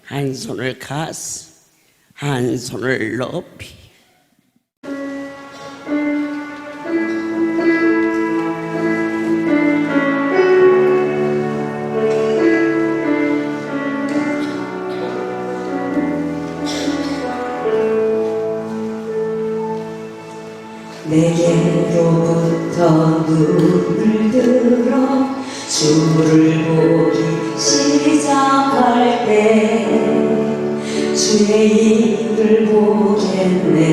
한 손을 가슴, 한 손을 높이. 내게로부터 눈을 들어 주를 보기 시작할 때 주의 일을 보겠네.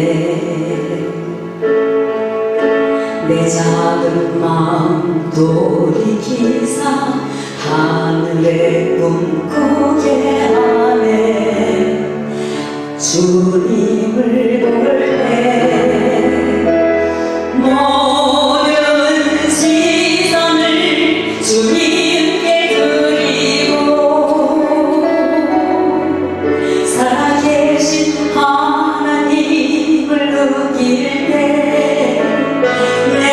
내 작은 마음 돌이키사 하늘의 꿈 꾸게 하네. 주님을 볼 때 모든 시선을 주님께 드리고 살아계신 하나님을 느낄 때 내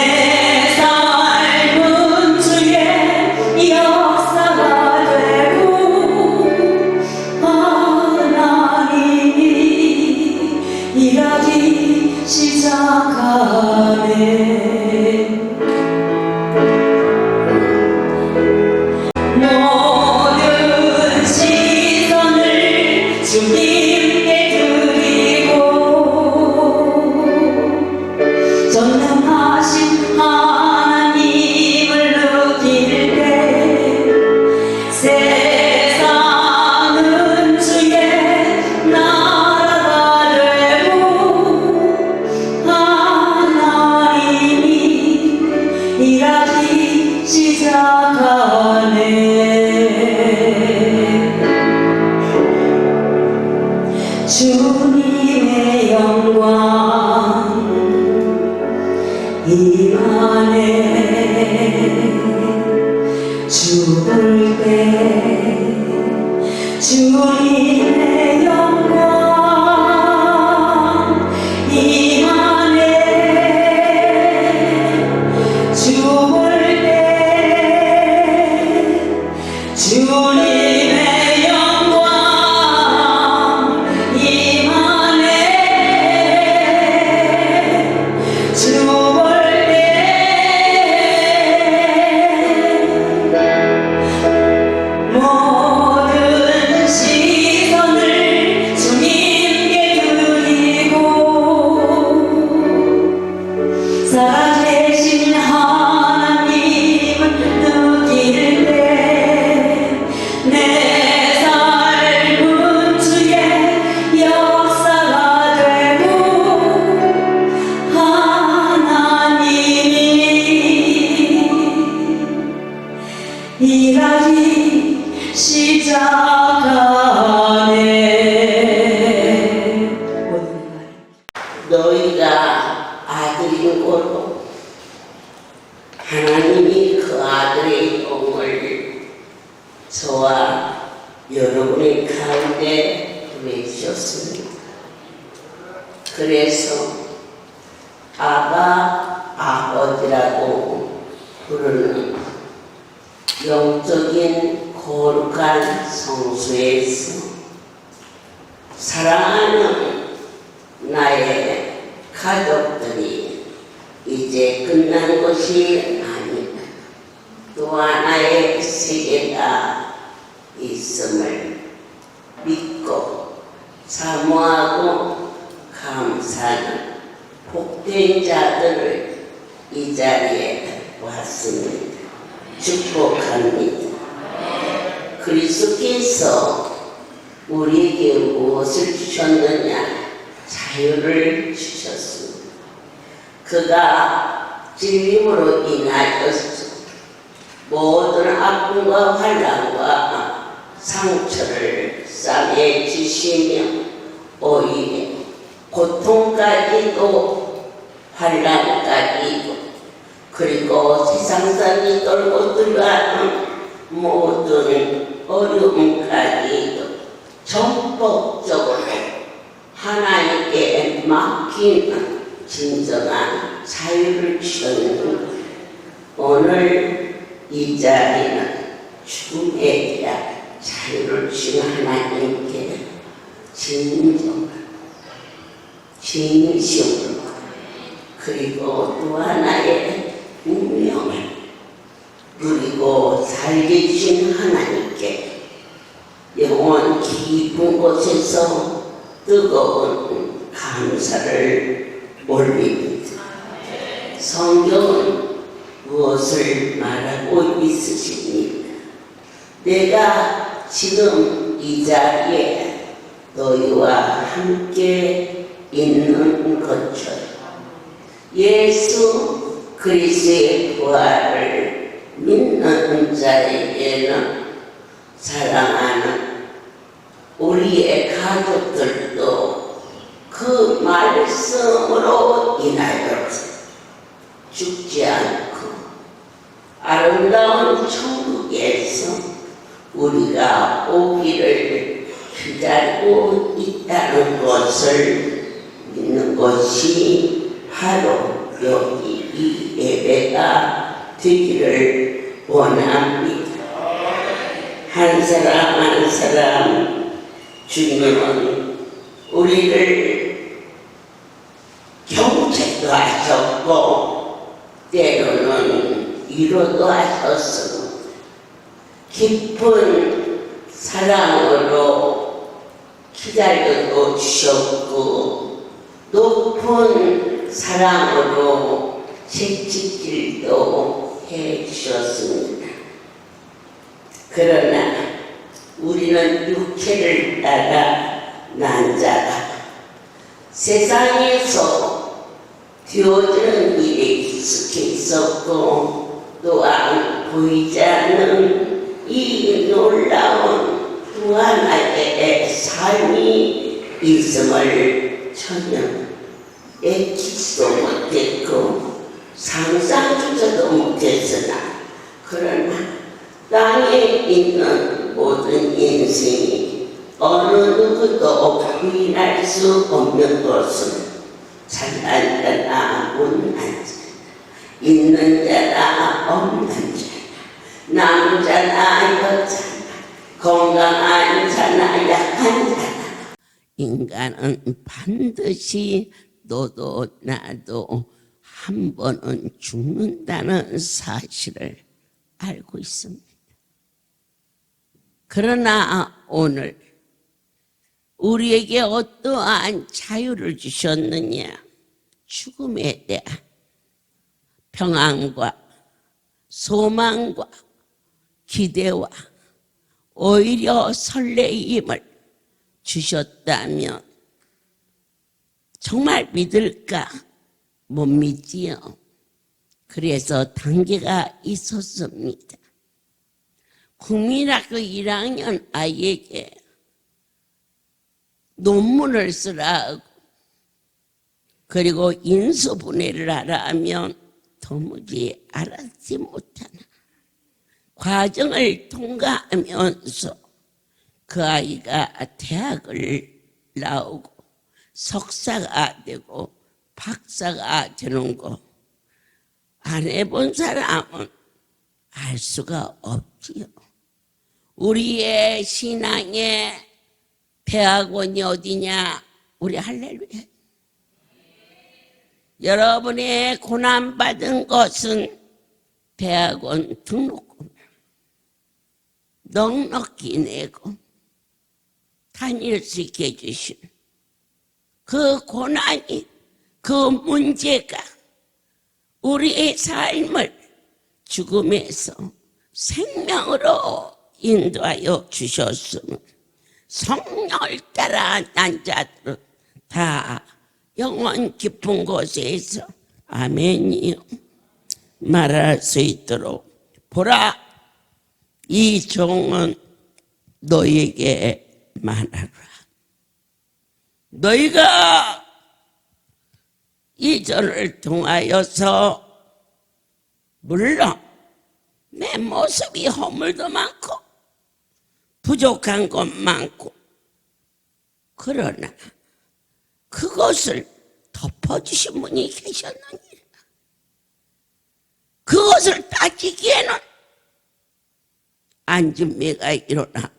삶은 주의 역사가 되고 하나님이 일하기 시작하네. 모든 시선을 주님께 드리고 전능하신 하나님을 느낄 때 세상은 주의 나라가 되고 하나님이 일하기 시작하네. 주님의 영광 임하네. 주 볼 때 주님의 영광 임하네. 주 볼 때 주님의 영광 임하네. 주 볼 때 모든 시선을 주님께 드리고 살아계신 하나님을 느낄 때 내 삶은 주의 역사가 되고 하나님이 일하기 시작하네. 너희가 아들인 고로 하나님이 그 아들의 영을 저와 여러분의 가운데 보내주셨습니다. 그래서 아바 아버지라고 부르는 영적인 거룩한 성소에서 사랑하는 나의 가족들이 이제 끝난 것이 아니다. 또 하나의 세계가 있음을 믿고 사모하고 감사하는 복된 자들을 이 자리에 왔습니다. 축복합니다. 그리스도께서 우리에게 무엇을 주셨느냐? 자유를 주셨습니다. 그가 진림으로 인하여서 모든 아픔과 환난과 상처를 싸매주시며 오히려 고통까지도 환난까지도 그리고 세상상이 떨고 들어가는 모든 어려움까지도 전폭적으로 하나님께 맡기는 진정한 자유를 주셨는 오늘 이 자리는 죽음에 대한 자유를 주신 하나님께 진심으로 그리고 또 하나의 운명을 누리고 살게 주신 하나님께 영원 깊은 곳에서 뜨거운 감사를 올립니다. 성경은 무엇을 말하고 있으십니까? 내가 지금 이 자리에 너희와 함께 있는 것처럼 예수 그리스도의 부활을 믿는 자에게는 사랑하는 우리의 가족들도 그 말씀으로 인하여 죽지 않고 아름다운 천국에서 우리가 오기를 기다리고 있다는 것을 믿는 것이 바로 여기 이 예배가 되기를 원합니다. 한 사람 한 사람 주님은 우리를 경책도 하셨고 때로는 위로도 하셨습니다. 깊은 사랑으로 기다려도 주셨고 높은 사랑으로 채찍질도 해주셨습니다. 그러나 우리는 육체를 따라 난 자라 세상에서 되어지는 일에 익숙해 있었고 또한 보이지 않는 이 놀라운 또 하나의 삶이 있음을 전혀 애키지도 못했고 상상조차도 못했으나 그러나 땅에 있는 모든 인생이 어느 누구도 부인할 수 없는 것은 잘난 자나 못난 자나 있는 자나 없는 자나 남자나 여자나 건강한 자나 약한 자나 인간은 반드시 너도 나도 한 번은 죽는다는 사실을 알고 있습니다. 그러나 오늘 우리에게 어떠한 자유를 주셨느냐? 죽음에 대한 평안과 소망과 기대와 오히려 설레임을 주셨다면 정말 믿을까? 못 믿지요. 그래서 단계가 있었습니다. 국민학교 1학년 아이에게 논문을 쓰라고 그리고 인수분해를 하라 하면 도무지 알아듣지 못하는 과정을 통과하면서 그 아이가 대학을 나오고 석사가 되고 박사가 되는 거 안 해본 사람은 알 수가 없지요. 우리의 신앙의 대학원이 어디냐? 우리 할렐루야. 여러분의 고난받은 것은 대학원 등록금 넉넉히 내고 다닐 수 있게 해주신 그 고난이 그 문제가 우리의 삶을 죽음에서 생명으로 인도하여 주셨으면 성령을 따라 난 자들은 다 영원 깊은 곳에서 아멘이요 말할 수 있도록 보라 이 종은 너희에게 말하라. 너희가 이 전을 통하여서 물론 내 모습이 허물도 많고 부족한 것 많고 그러나 그것을 덮어주신 분이 계셨느니라. 그것을 따지기에는 안진매가 일어나고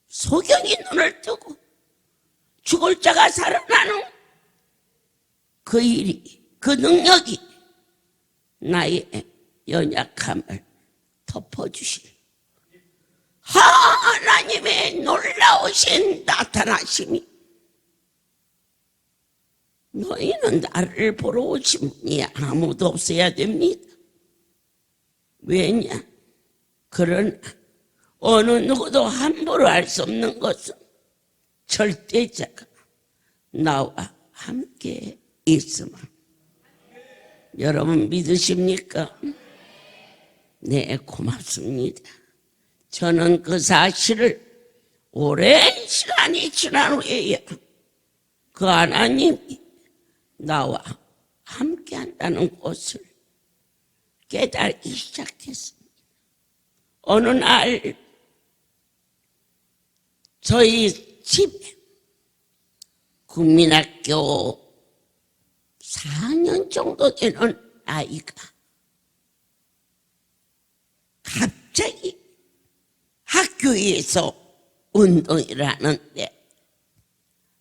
소경이 눈을 뜨고 죽을 자가 살아나는 그 일이, 그 능력이 나의 연약함을 덮어주실 하나님의 놀라우신 나타나심이, 너희는 나를 보러 오신 분이 아무도 없어야 됩니다. 왜냐? 그러나 어느 누구도 함부로 할 수 없는 것은 절대자가 나와 함께 있음을. 여러분 믿으십니까? 네, 고맙습니다. 저는 그 사실을 오랜 시간이 지난 후에야 그 하나님이 나와 함께 한다는 것을 깨달기 시작했습니다. 어느 날 저희 집에 국민학교 4년 정도 되는 아이가 갑자기 학교에서 운동을 하는데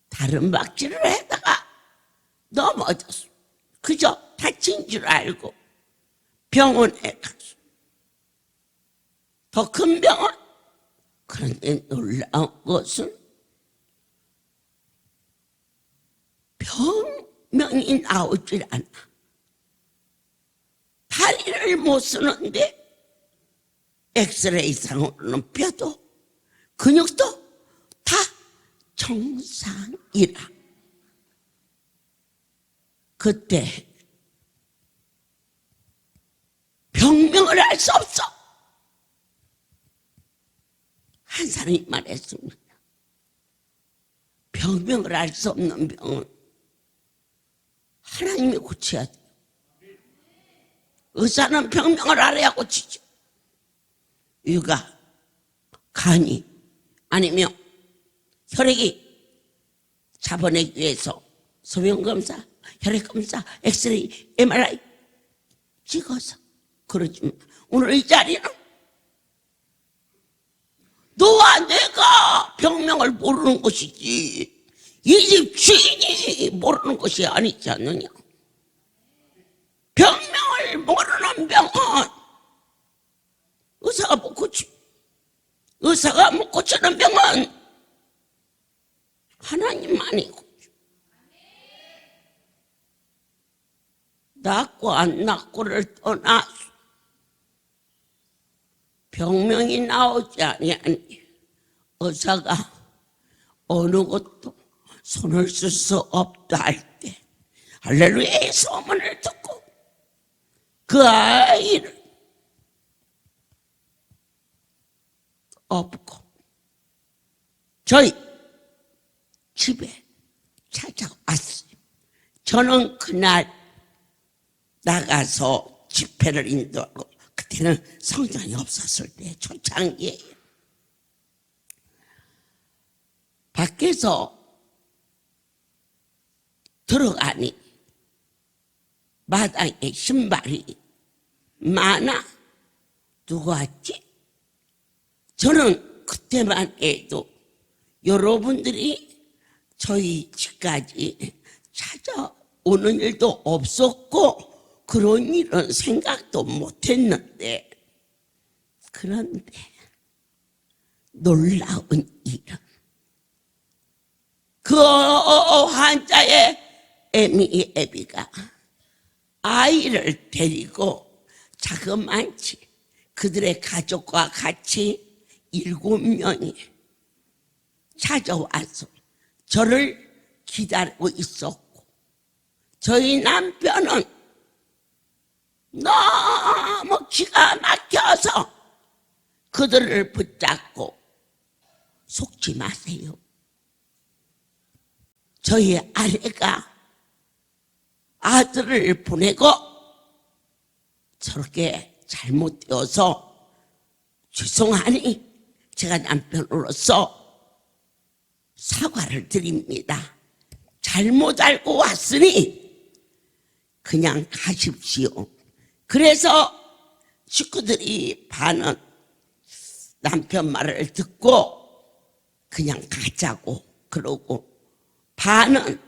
다른 박질을 하다가 넘어졌어. 그저 다친 줄 알고 병원에 갔어. 더 큰 병원. 그런데 놀라운 것은 병명이 나오질 않아. 다리를 못 쓰는데 엑스레이상으로는 뼈도 근육도 다 정상이라. 그때 병명을 알 수 없어. 한 사람이 말했습니다. 병명을 알 수 없는 병은 하나님이 고쳐야 돼. 의사는 병명을 알아야 고치죠. 위가, 간이, 아니면 혈액이 잡아내기 위해서 소변검사, 혈액검사, 엑스레이, MRI 찍어서. 그러지만 오늘 이 자리는 너와 내가 병명을 모르는 것이지 이 집 주인이 모르는 것이 아니지 않느냐. 병명을 모르는 병은 의사가 못 고치. 의사가 못 고치는 병은 하나님만이 고쳐. 낫고 안 낫고를 떠나서 병명이 나오지 아니하니 의사가 어느 것도 손을 쓸 수 없다 할 때 할렐루야의 소문을 듣고 그 아이를 업고 저희 집에 찾아왔어요. 저는 그날 나가서 집회를 인도하고, 그때는 성전이 없었을 때 초창기예요. 밖에서 들어가니 마당에 신발이 많아. 누구 왔지? 저는 그때만 해도 여러분들이 저희 집까지 찾아오는 일도 없었고 그런 일은 생각도 못했는데, 그런데 놀라운 일은 그 환자의 애비가 아이를 데리고 자그만치 그들의 가족과 같이 7명이 찾아와서 저를 기다리고 있었고, 저희 남편은 너무 기가 막혀서 그들을 붙잡고, 속지 마세요. 저희 아내가 아들을 보내고 저렇게 잘못되어서 죄송하니 제가 남편으로서 사과를 드립니다. 잘못 알고 왔으니 그냥 가십시오. 그래서 식구들이 반은 남편 말을 듣고 그냥 가자고 그러고 반은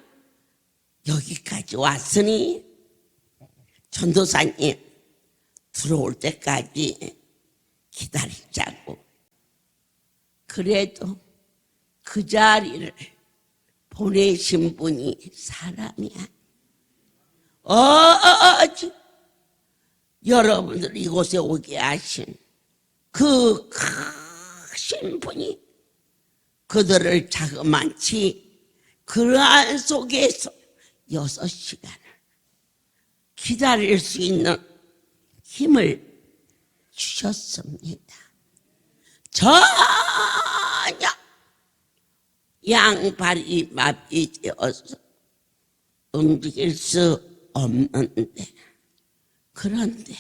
여기까지 왔으니 전도사님 들어올 때까지 기다리자고. 그래도 그 자리를 보내신 분이 사람이야. 여러분들 이곳에 오게 하신 그 크신 분이 그들을 자그만치 그러한 속에서 6시간을 기다릴 수 있는 힘을 주셨습니다. 전혀 양발이 마비되어서 움직일 수 없는데, 그런데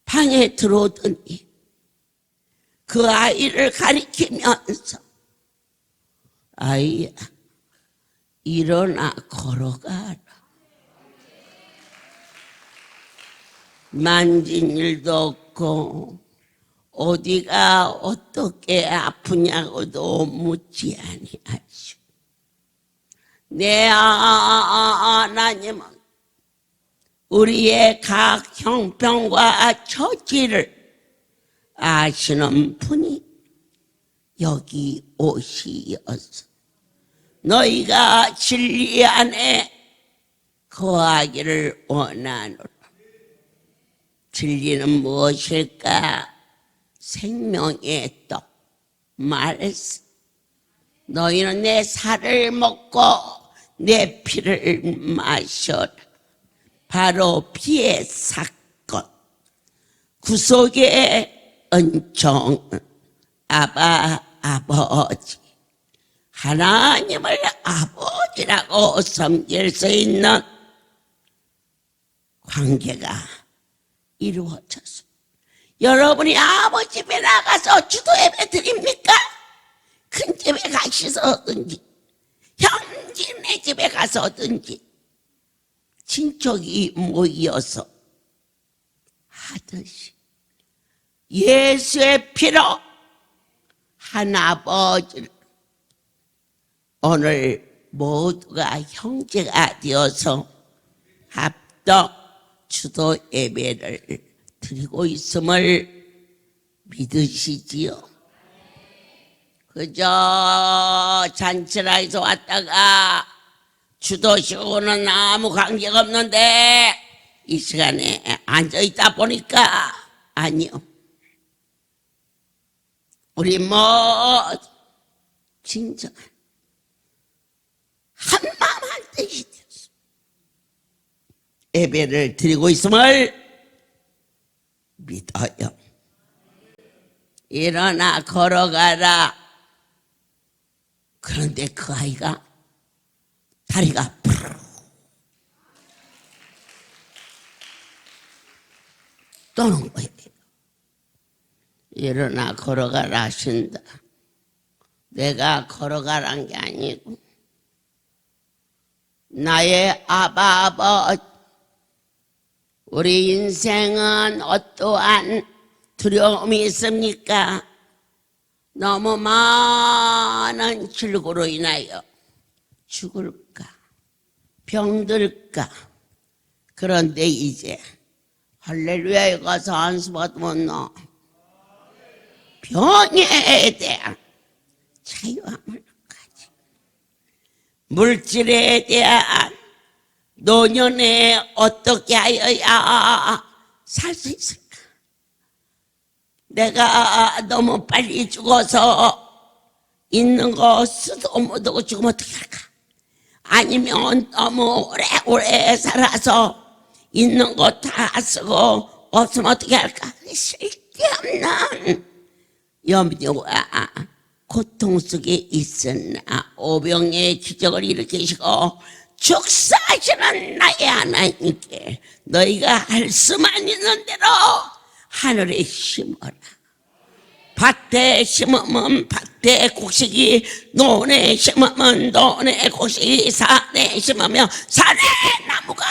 방에 들어오더니 그 아이를 가리키면서 아이야 일어나 걸어가라. 만진 일도 없고 어디가 어떻게 아프냐고도 묻지 아니하시오. 내 하나님은 우리의 각 형편과 처지를 아시는 분이 여기 오시어서 너희가 진리 안에 거하기를 원하노라. 진리는 무엇일까? 생명의 떡, 말씀. 너희는 내 살을 먹고 내 피를 마셔라. 바로 피의 사건, 구속의 은총, 아버지, 하나님을 아버지라고 섬길 수 있는 관계가 이루어졌습니다. 여러분이 아버지 집에 나가서 주도 예배 드립니까? 큰 집에 가시서든지 형제네 집에 가서든지 친척이 모여서 하듯이 예수의 피로 한 아버지를 오늘 모두가 형제가 되어서 합동 주도 예배를 드리고 있음을 믿으시지요? 그저 잔치라에서 왔다가 주도식하고는 아무 관계가 없는데 이 시간에 앉아있다 보니까 아니요. 우리 모두 진정한 한마음 한뜻이 되었습니다. 예배를 드리고 있음을 믿어요. 일어나 걸어가라. 그런데 그 아이가 다리가 푸르르 떠는 거예요. 일어나 걸어가라 하신다. 내가 걸어가란 게 아니고 나의 아버지, 우리 인생은 어떠한 두려움이 있습니까? 너무 많은 질고로 인하여 죽을까, 병들까. 그런데 이제 할렐루야에 가서 안수 받으면 너 병에 대한 자유함을 가지, 물질에 대한 노년에 어떻게 하여야 살 수 있을까? 내가 너무 빨리 죽어서 있는 거 쓰도 못하고 죽으면 어떻게 할까? 아니면 너무 오래 살아서 있는 거 다 쓰고 없으면 어떻게 할까? 쓸데없는 염려와 고통 속에 있으나 오병의 기적을 일으키시고 축사하시는 나의 하나님께 너희가 할 수만 있는 대로 하늘에 심어라. 밭에 심으면 밭에 곡식이, 논에 심으면 논에 곡식이, 산에 심으면 산의 나무가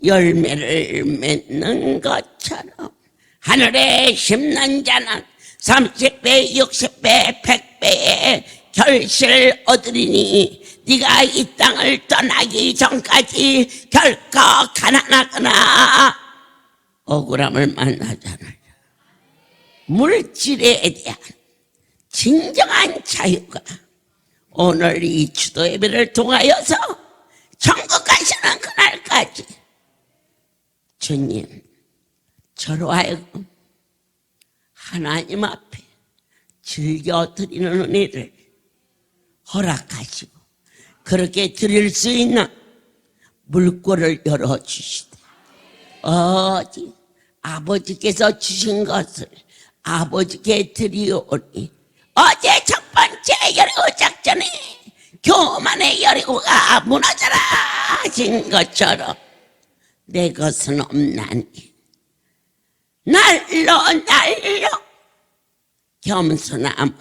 열매를 맺는 것처럼 하늘에 심는 자는 30배, 60배, 100배 100배의 결실을 얻으리니 네가 이 땅을 떠나기 전까지 결코 가난하거나 억울함을 만나지 않으리라. 물질에 대한 진정한 자유가 오늘 이 주도 예배를 통하여서 천국 가시는 그날까지 주님 저로 하여금 하나님 앞에 즐겨 드리는 은혜를 허락하시고 그렇게 드릴 수 있는 물꼬를 열어주시되 어디 아버지께서 주신 것을 아버지께 드리오니 어제 첫 번째 여리고 작전에 교만의 여리고가 무너져라 하신 것처럼 내 것은 없나니 날로 겸손함은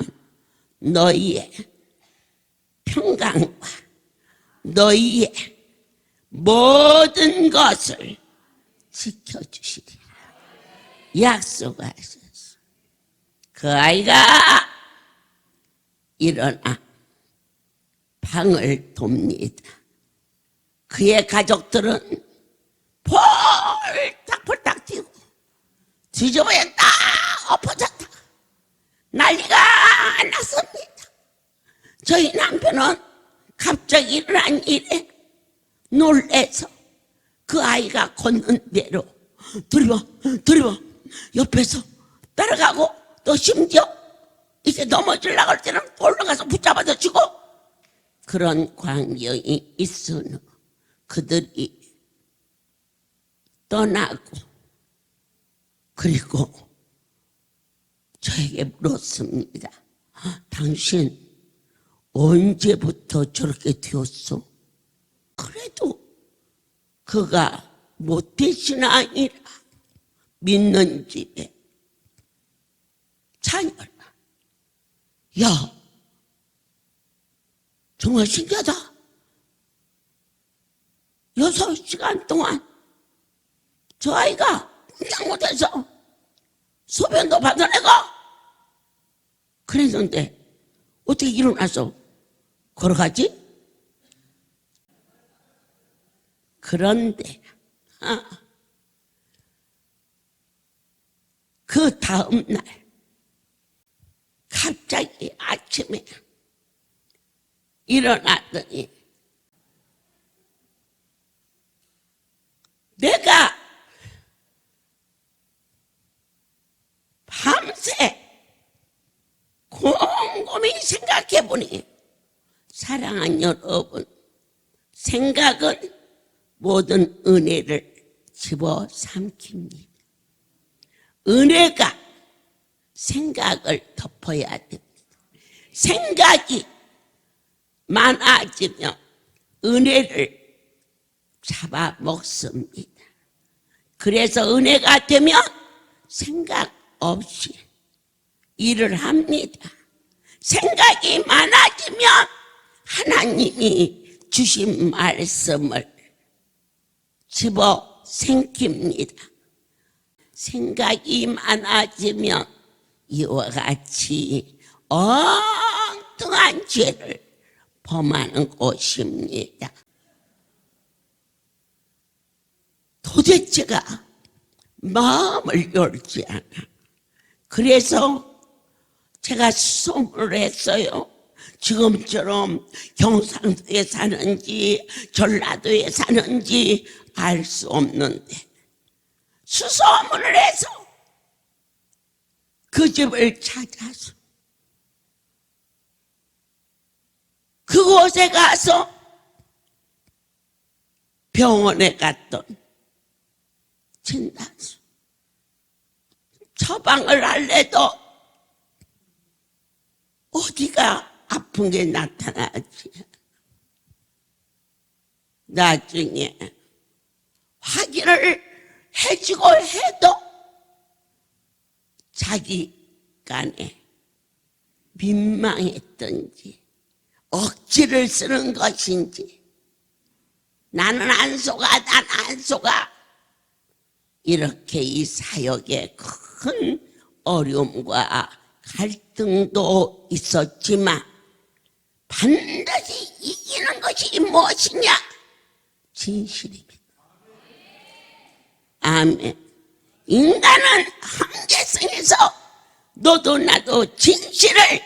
너희의 평강과 너희의 모든 것을 지켜주시리라 약속하셨어. 그 아이가 일어나 방을 돕니다. 그의 가족들은 폴딱폴딱 뛰고 뒤집어졌다 엎어졌다 난리가 났습니다. 저희 남편은 갑자기 일어난 일에 놀래서 그 아이가 걷는 대로 들이봐 옆에서 따라가고 또 심지어 이제 넘어지려고 할 때는 올라가서 붙잡아서 주고 그런 광경이 있으니 그들이 떠나고 그리고 저에게 물었습니다. 당신 언제부터 저렇게 되었어? 그래도 그가 모태신앙 아니라 믿는 집에 자녀를 야 정말 신기하다. 6시간 동안 저 아이가 꼼짝 못해서 소변도 받아내고 그랬는데 어떻게 일어나서 걸어가지? 그런데 그 다음 날 갑자기 아침에 일어났더니 내가 밤새 곰곰이 생각해보니 사랑하는 여러분, 생각은 모든 은혜를 집어삼킵니다. 은혜가 생각을 덮어야 됩니다. 생각이 많아지면 은혜를 잡아먹습니다. 그래서 은혜가 되면 생각 없이 일을 합니다. 생각이 많아지면 하나님이 주신 말씀을 집어삼킵니다. 생각이 많아지면 이와 같이 엉뚱한 죄를 범하는 것입니다. 도대체가 마음을 열지 않아. 그래서 제가 수소문을 했어요. 지금처럼 경상도에 사는지 전라도에 사는지 알 수 없는데 수소문을 해서 그 집을 찾아서 그곳에 가서 병원에 갔던 진단서 처방을 할래도 어디가 아픈 게 나타나지. 나중에 확인을 해주고 해도 자기 간에 민망했던지 억지를 쓰는 것인지 나는 안 속아 난 안 속아 이렇게 이 사역에 큰 어려움과 갈등 갈등도 있었지만 반드시 이기는 것이 무엇이냐? 진실입니다. 아멘. 인간은 한계성에서 너도 나도 진실을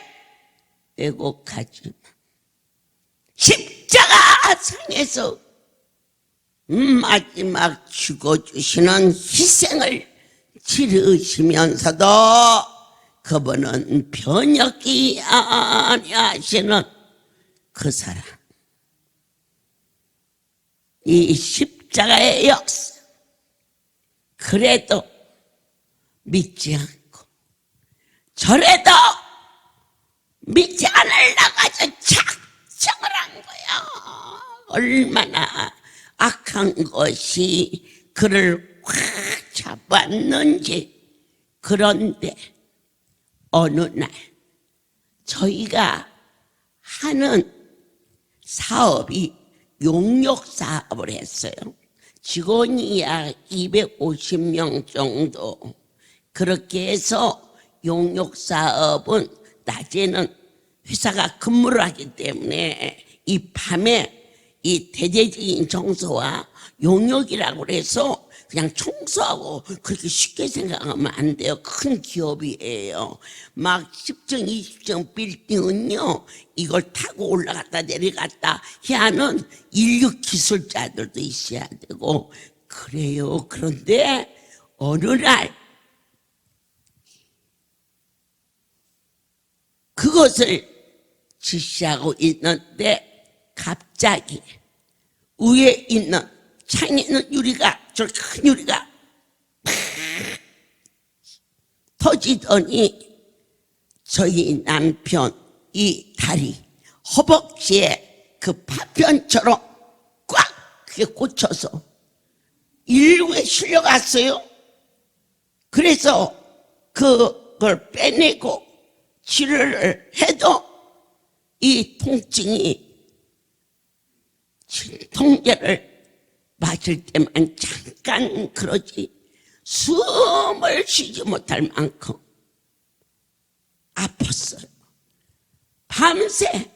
왜곡하지만 십자가 상에서 마지막 죽어주시는 희생을 치르시면서도 그분은 변혁이 아니하시는 그 사람, 이 십자가의 역사, 그래도 믿지 않고 저래도 믿지 않으려고 아주 작정을 한 거야. 얼마나 악한 것이 그를 확 잡았는지. 그런데 어느 날 저희가 하는 사업이 용역 사업을 했어요. 직원이 약 250명 정도. 그렇게 해서 용역 사업은 낮에는 회사가 근무를 하기 때문에 이 밤에 이 대대적인 청소와 용역이라고 해서 그냥 청소하고 그렇게 쉽게 생각하면 안 돼요. 큰 기업이에요. 막 10층, 20층 빌딩은요, 이걸 타고 올라갔다 내려갔다 해야 하는 인력 기술자들도 있어야 되고 그래요. 그런데 어느 날 그것을 지시하고 있는데 갑자기 위에 있는 창에 있는 유리가, 저 큰 유리가 팍 터지더니 저희 남편 이 다리 허벅지에 그 파편처럼 꽉 그게 꽂혀서 일부에 실려갔어요. 그래서 그걸 빼내고 치료를 해도 이 통증이 진통제를 맞을 때만 잠깐 그러지 숨을 쉬지 못할 만큼 아팠어요. 밤새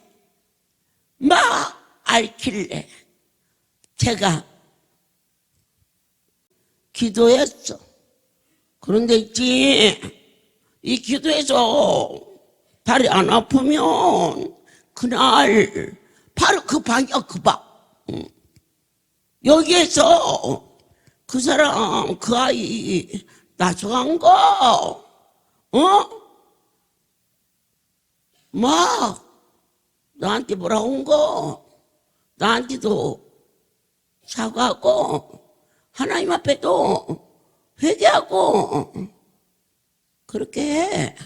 막 앓길래 제가 기도했어. 그런데 있지, 이 기도해서 다리 안 아프면 그날 바로 그 방이야, 그 방. 여기에서 그 사람, 그 아이 나서간 거, 막 나한테 뭐라고 온 거, 나한테도 사과하고 하나님 앞에도 회개하고 그렇게 해.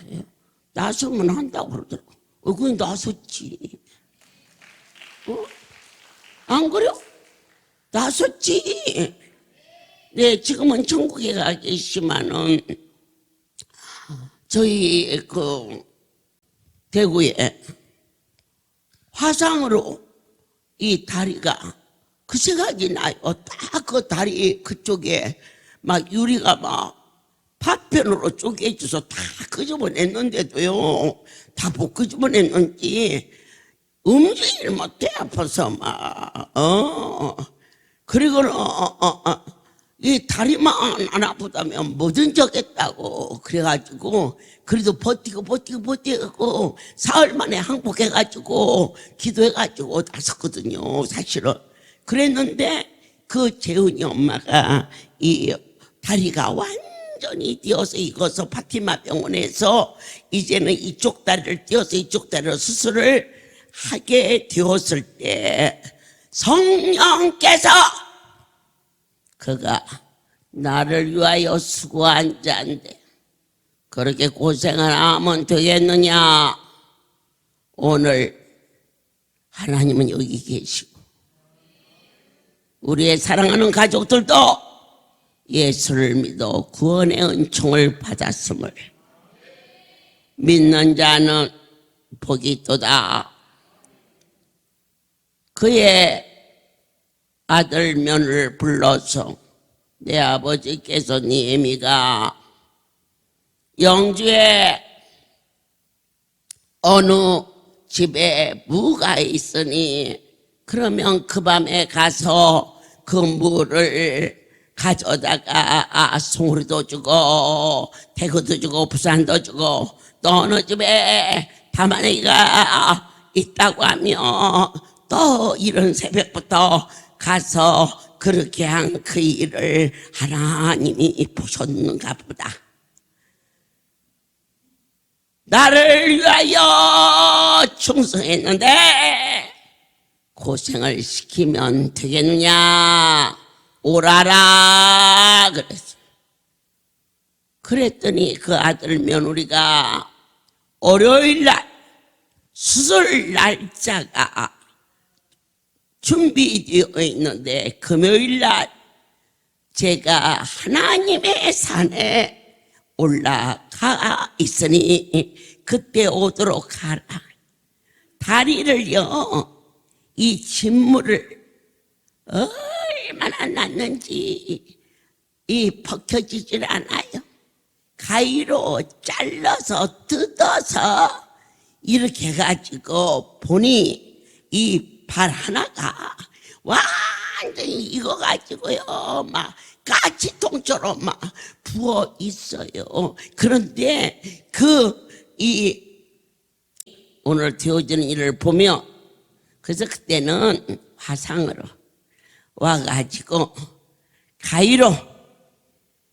나서면 한다고 그러더라고. 그건 나섰지. 안 그래요? 나섰지. 네, 지금은 천국에 가 계시지만은 저희 그 대구에 화상으로 이 다리가 그 생각이 나요. 딱 그 다리 그쪽에 막 유리가 막 파편으로 쪼개져서 다 끄집어냈는데도요, 다 못 끄집어냈는지 움직이질 못해, 아파서 막. 그리고는 이 다리만 안 아프다면 뭐든지 하겠다고 그래가지고 그래도 버티고 사흘 만에 항복해가지고 기도해가지고 나섰거든요, 사실은. 그랬는데 그 재훈이 엄마가 이 다리가 완전히 띄어서 익어서 파티마 병원에서 이제는 이쪽 다리를 띄어서 이쪽 다리로 수술을 하게 되었을 때 성령께서 그가 나를 위하여 수고한 자인데 그렇게 고생을 하면 되겠느냐. 오늘 하나님은 여기 계시고 우리의 사랑하는 가족들도 예수를 믿어 구원의 은총을 받았음을 믿는 자는 복이 있도다. 그의 아들 며느리를 불러서 내 아버지께서 니에미가 영주에 어느 집에 무가 있으니 그러면 그 밤에 가서 그 무를 가져다가 송우리도 주고 대구도 주고 부산도 주고 또 어느 집에 다만이가 있다고 하면 또 이른 새벽부터 가서 그렇게 한 그 일을 하나님이 보셨는가 보다. 나를 위하여 충성했는데 고생을 시키면 되겠느냐? 오라라 그랬어. 그랬더니 그 아들 며느리가 월요일날 수술 날짜가 준비되어 있는데 금요일날 제가 하나님의 산에 올라가 있으니 그때 오도록 하라. 다리를요 이 진물을 얼마나 났는지 이 벗겨지질 않아요. 가위로 잘라서 뜯어서 이렇게 해가지고 보니 이 발 하나가 완전히 익어가지고요 막 가치통처럼 막 부어 있어요. 그런데 오늘 되어지는 일을 보며 그래서 그때는 화상으로 와가지고 가위로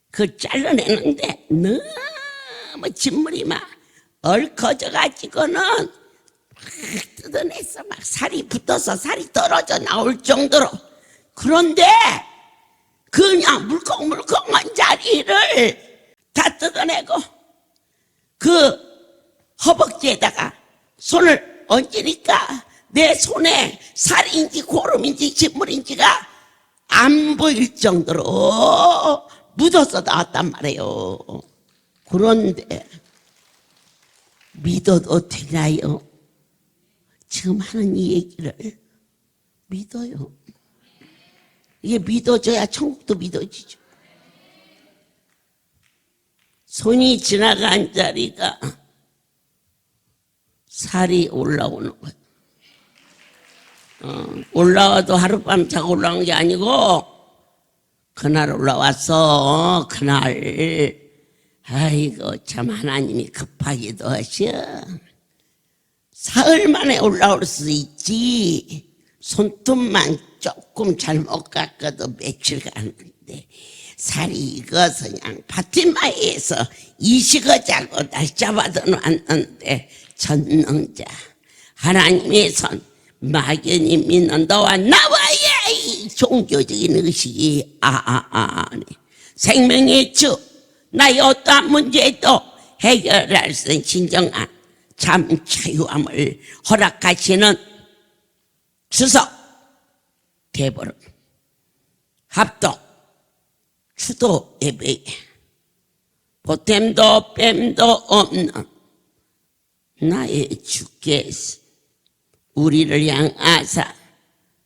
그 잘라내는데 너무 진물이 막 얼커져가지고는 뜯어냈어. 막 살이 붙어서 살이 떨어져 나올 정도로. 그런데 그냥 물컹물컹한 자리를 다 뜯어내고 그 허벅지에다가 손을 얹으니까 내 손에 살인지 고름인지 진물인지가 안 보일 정도로 묻어서 나왔단 말이에요. 그런데 믿어도 되나요? 지금 하는 이 얘기를 믿어요. 이게 믿어져야 천국도 믿어지죠. 손이 지나간 자리가 살이 올라오는 거예요. 올라와도 하룻밤 자고 올라온 게 아니고 그날 올라왔어. 그날 아이고 참 하나님이 급하기도 하셔. 사흘 만에 올라올 수 있지. 손톱만 조금 잘못 깎아도 며칠 가는데 살이 익어서 그냥 파티마이에서 이식어자고 날 잡아도 놨는데 전능자 하나님의 손 막연히 믿는 너와 나와의 종교적인 의식이 생명의 주 나의 어떠한 문제도 해결할 수 있는 진정한 참 자유함을 허락하시는 주석, 대보름, 합동, 추도 예배 보탬도 뺨도 없는 나의 주께서 우리를 향하사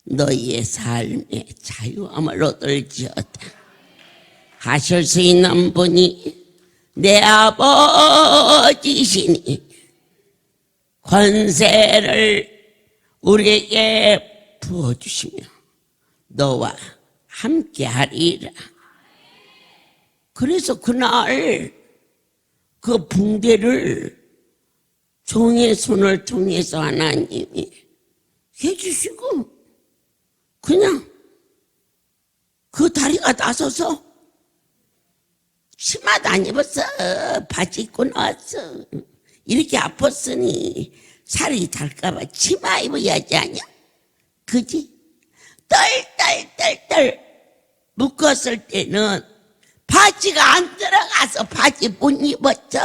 너희의 삶의 자유함을 얻을지어다 하실 수 있는 분이 내 아버지시니 권세를 우리에게 부어주시며 너와 함께하리라. 그래서 그날 그 붕대를 종의 손을 통해서 하나님이 해주시고 그냥 그 다리가 나서서 치마도 안 입었어. 바지 입고 나왔어. 이렇게 아팠으니 살이 닳을까봐 치마 입어야지 아냐? 그지? 떨떨떨떨 묶었을 때는 바지가 안 들어가서 바지 못 입었죠.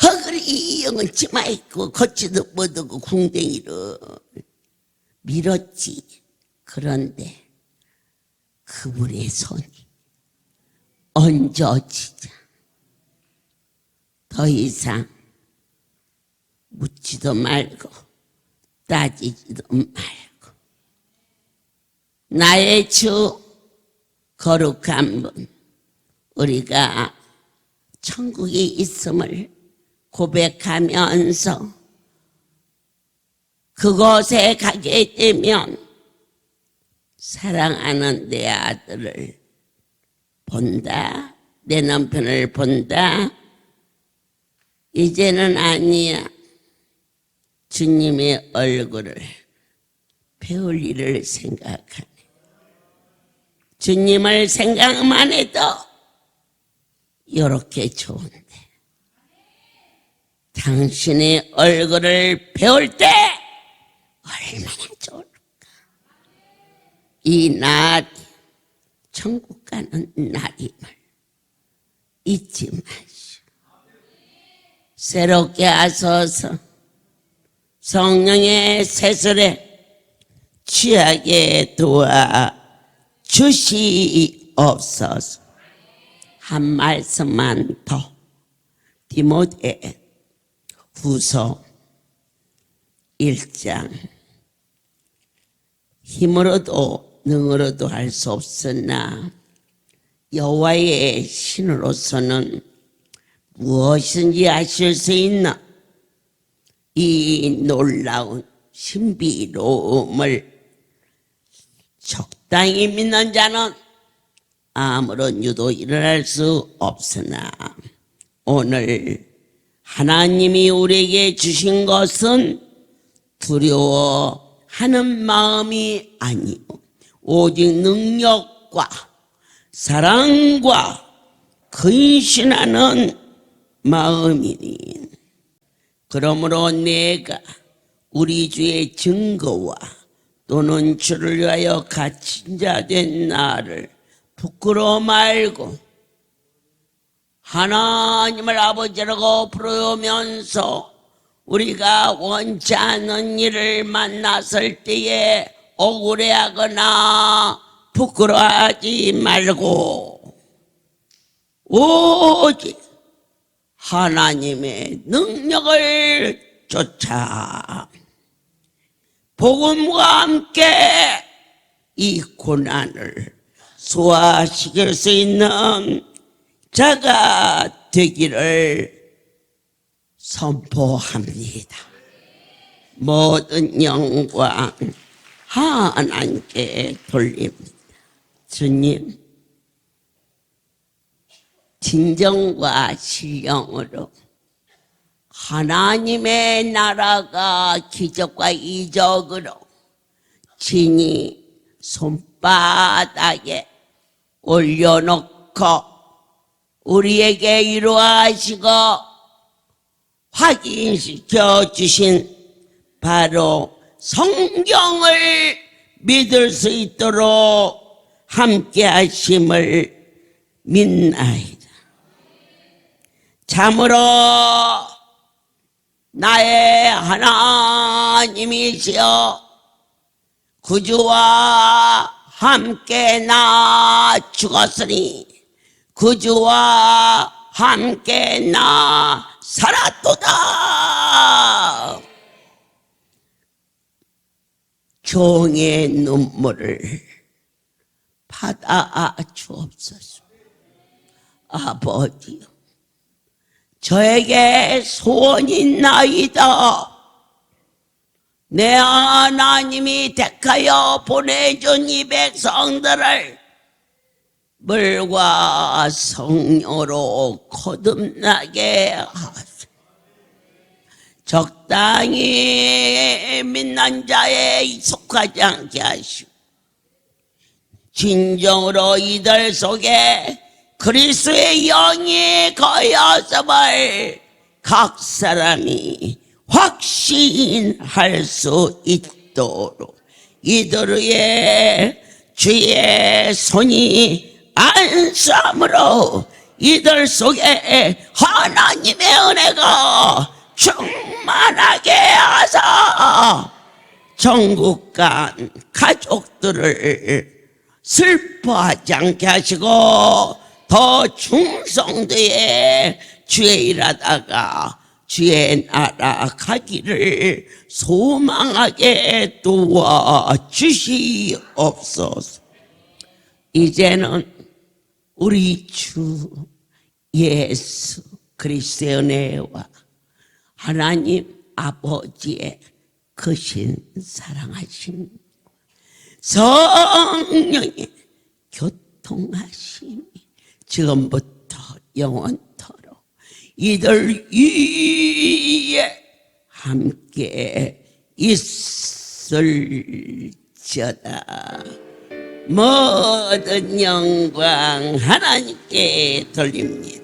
허그리형은 치마 입고 걷지도 못하고 궁뎅이로 밀었지. 그런데 그분의 손이 얹어지자 더 이상 묻지도 말고 따지지도 말고 나의 주 거룩한 분 우리가 천국에 있음을 고백하면서 그곳에 가게 되면 사랑하는 내 아들을 본다, 내 남편을 본다. 이제는 아니야. 주님의 얼굴을 배울 일을 생각하네. 주님을 생각만 해도 이렇게 좋은데 당신의 얼굴을 배울 때 얼마나 좋을까. 이 날이 천국 가는 날임을 잊지 마시오. 새롭게 하소서. 성령의 세술에 취하게 도와 주시옵소서. 한 말씀만 더. 디모데 후서 1장. 힘으로도 능으로도 할 수 없으나 여호와의 신으로서는 무엇인지 하실 수 있나. 이 놀라운 신비로움을 적당히 믿는 자는 아무런 유도 일어날 수 없으나 오늘 하나님이 우리에게 주신 것은 두려워하는 마음이 아니요 오직 능력과 사랑과 근신하는 마음이니. 그러므로 내가 우리 주의 증거와 또는 주를 위하여 갇힌 자 된 나를 부끄러워 말고 하나님을 아버지라고 부르면서 우리가 원치 않는 일을 만났을 때에 억울해하거나 부끄러워하지 말고 오직 하나님의 능력을 쫓아 복음과 함께 이 고난을 소화시킬 수 있는 자가 되기를 선포합니다. 모든 영광 하나님께 돌립니다. 주님, 진정과 신령으로 하나님의 나라가 기적과 이적으로 친히 손바닥에 올려놓고 우리에게 이루어하시고 확인시켜 주신 바로 성경을 믿을 수 있도록 함께 하심을 믿나이다. 참으로 나의 하나님이시여 구주와 함께 나 죽었으니 구주와 함께 나 살았도다. 종의 눈물을 받아 주옵소서. 아버지요, 저에게 소원이 있나이다. 내 하나님이 택하여 보내준 이 백성들을 물과 성령으로 거듭나게 하소서. 적당히 믿는 자에 속하지 않게 하시고 진정으로 이들 속에 그리스도의 영이 거하였음을 각 사람이 확신할 수 있도록 이들의 주의 손이 안수함으로 이들 속에 하나님의 은혜가 충만하게 하사 전국 간 가족들을 슬퍼하지 않게 하시고 더 충성되게 주의 일하다가 주의 나라 가기를 소망하게 도와주시옵소서. 이제는 우리 주 예수 그리스도의 은혜와 하나님 아버지의 크신 사랑하심, 성령의 교통하심이 지금부터 영원토록 이들 위에 함께 있을지어다. 모든 영광 하나님께 돌립니다.